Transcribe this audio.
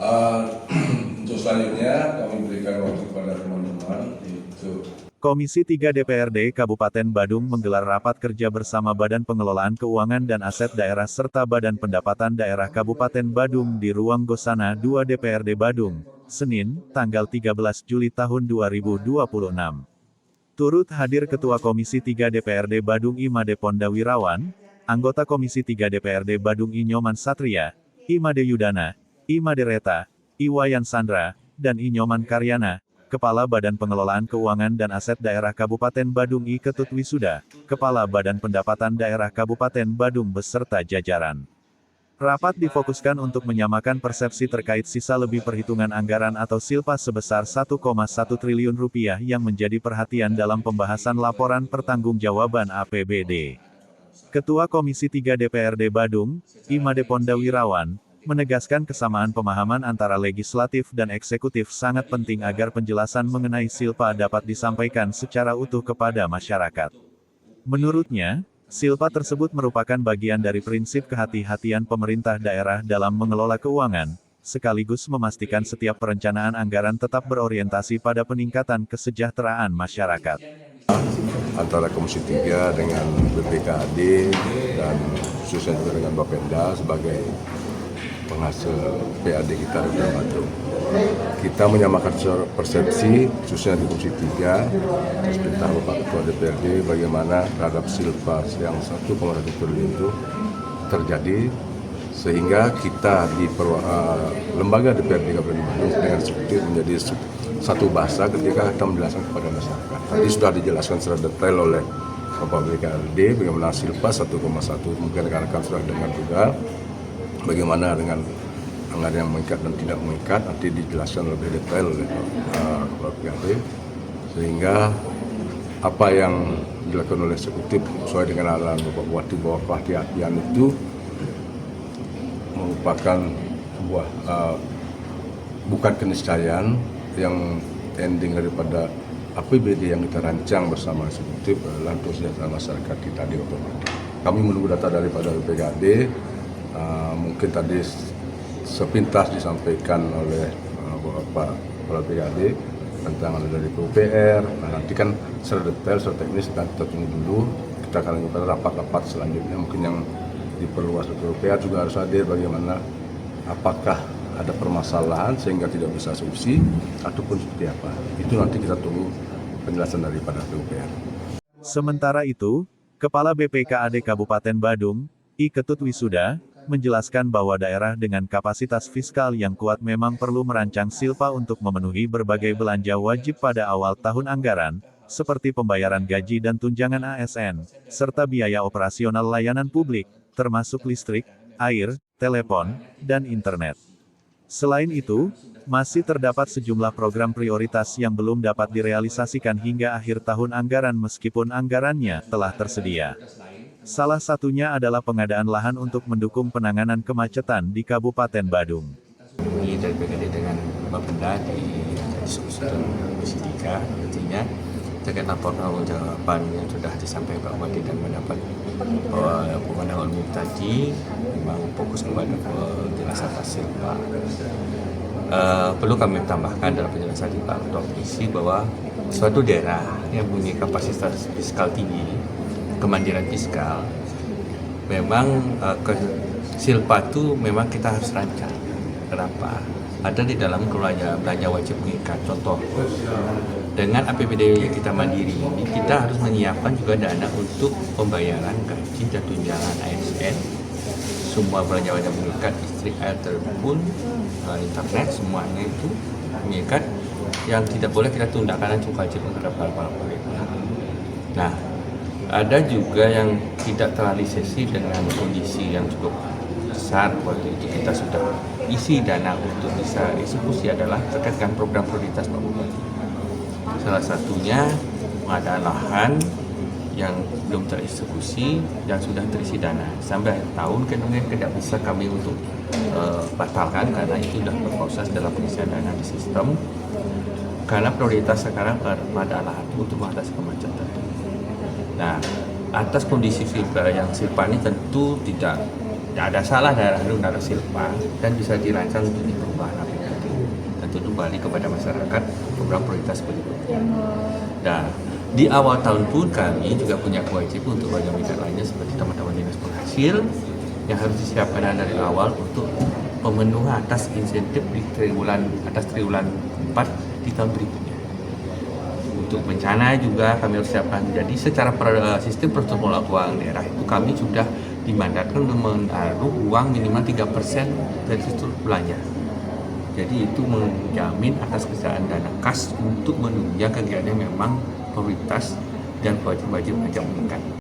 Uh, untuk selanjutnya kami berikan waktu kepada teman-teman itu. Komisi 3 DPRD Kabupaten Badung menggelar rapat kerja bersama Badan Pengelolaan Keuangan dan Aset Daerah serta Badan Pendapatan Daerah Kabupaten Badung di Ruang Gosana 2 DPRD Badung, Senin, tanggal 13 Juli tahun 2026. Turut hadir Ketua Komisi 3 DPRD Badung Imade Pondawirawan, anggota Komisi 3 DPRD Badung Inyoman Satria, Imade Yudana, Imade Reta, Iwayan Sandra, dan Inyoman Karyana, Kepala Badan Pengelolaan Keuangan dan Aset Daerah Kabupaten Badung I Ketut Wisuda, Kepala Badan Pendapatan Daerah Kabupaten Badung beserta jajaran. Rapat difokuskan untuk menyamakan persepsi terkait sisa lebih perhitungan anggaran atau silpa sebesar 1,1 triliun rupiah yang menjadi perhatian dalam pembahasan laporan pertanggungjawaban APBD. Ketua Komisi 3 DPRD Badung, Imade Pondawirawan, menegaskan kesamaan pemahaman antara legislatif dan eksekutif sangat penting agar penjelasan mengenai silpa dapat disampaikan secara utuh kepada masyarakat. Menurutnya, silpa tersebut merupakan bagian dari prinsip kehati-hatian pemerintah daerah dalam mengelola keuangan, sekaligus memastikan setiap perencanaan anggaran tetap berorientasi pada peningkatan kesejahteraan masyarakat. Antara Komisi 3 dengan BPKAD dan khususnya juga dengan Bapenda sebagai penghasil PAD kita di Badung. Kita menyamakan persepsi, khususnya di Komisi 3, atas perintah Bapak Ketua DPRD, bagaimana terhadap silpa yang 1,1 triliun itu terjadi, sehingga kita di lembaga DPRD Kabupaten Badung dengan eksekutif menjadi satu bahasa ketika kita menjelaskan kepada masyarakat. Tadi sudah dijelaskan secara detail oleh Bapak BKRD bagaimana silpa 1,1, mungkin rekan-rekan sudah dengar juga. Bagaimana dengan anggaran yang mengikat dan tidak mengikat, nanti dijelaskan lebih detail oleh Bapak BKRD, sehingga apa yang dilakukan oleh eksekutif sesuai dengan arahan Bapak Bupati bahwa kehati-hatian itu merupakan sebuah bukan keniscayaan yang ending daripada APBD yang kita rancang bersama eksekutif adalah untuk kesejahteraan masyarakat kita di Badung. Kami menunggu data daripada BPKAD. Mungkin tadi sepintas disampaikan oleh Bapak Kepala BPKAD tentang dari PUPR. Nanti kan secara detail, secara teknis kita tunggu dulu. Kita akan lakukan rapat-rapat selanjutnya. Mungkin yang diperluas PUPR juga harus hadir bagaimana apakah ada permasalahan sehingga tidak bisa solusi ataupun seperti apa. Itu nanti kita tunggu penjelasan daripada PUPR. Sementara itu, Kepala BPKAD Kabupaten Badung, I Ketut Wisuda, menjelaskan bahwa daerah dengan kapasitas fiskal yang kuat memang perlu merancang silpa untuk memenuhi berbagai belanja wajib pada awal tahun anggaran, seperti pembayaran gaji dan tunjangan ASN, serta biaya operasional layanan publik, termasuk listrik, air, telepon, dan internet. Selain itu, masih terdapat sejumlah program prioritas yang belum dapat direalisasikan hingga akhir tahun anggaran meskipun anggarannya telah tersedia. Salah satunya adalah pengadaan lahan untuk mendukung penanganan kemacetan di Kabupaten Badung. Ini dari BKD dengan Bapenda di Komisi 3, artinya terkait lapor jawaban yang sudah disampaikan Pak Bupati dan mendapat bahwa pemandangan umum tadi memang fokus kepada penjelasan hasil Pak. Perlu kami tambahkan dalam penjelasan di Pak Ketua Komisi bahwa suatu daerah yang mempunyai kapasitas fiskal tinggi, kemandirian fiskal, memang silpa itu memang kita harus rancang. Kenapa? Ada di dalam belanja wajib mengikat. Contoh, dengan APBD yang kita mandiri ini, kita harus menyiapkan juga dana untuk pembayaran gaji dan tunjangan ASN, semua belanja wajib mengikat, listrik, air, telepon, internet, semuanya itu mengikat. Yang tidak boleh kita tunda karena cukup wajib terhadap para pemerintah. Nah, ada juga yang tidak terrealisasi dengan kondisi yang cukup besar. Waktu itu kita sudah isi dana untuk bisa eksekusi adalah terkait dengan program prioritas Pak Bupati. Salah satunya pengadaan lahan yang belum tereksekusi dan sudah terisi dana. Sampai akhir tahun kemudian tidak bisa kami untuk batalkan karena itu sudah berproses dalam pengisian dana di sistem. Karena prioritas sekarang pada lahan untuk mengatasi kemacetan. Nah, atas kondisi silpa ini tentu tidak tidak ada salah daerah itu tidak ada silpa dan bisa dirancang untuk perubahan APBD dan tentu kembali kepada masyarakat program prioritas berikutnya. Nah, di awal tahun pun kami juga punya kewajiban untuk banyak mitra lainnya seperti teman-teman dinas penghasil yang harus disiapkan dari awal untuk pemenuhan atas insentif di triwulan 4 di tahun berikutnya. Untuk bencana juga kami harus siapkan. Jadi secara sistem protokoler keuangan daerah itu kami sudah dimandatkan untuk menaruh uang minimal 3% dari struktur belanja. Jadi itu menjamin atas kesejahteraan dana kas untuk menunjang kegiatan yang memang prioritas dan wajib pajak meningkat.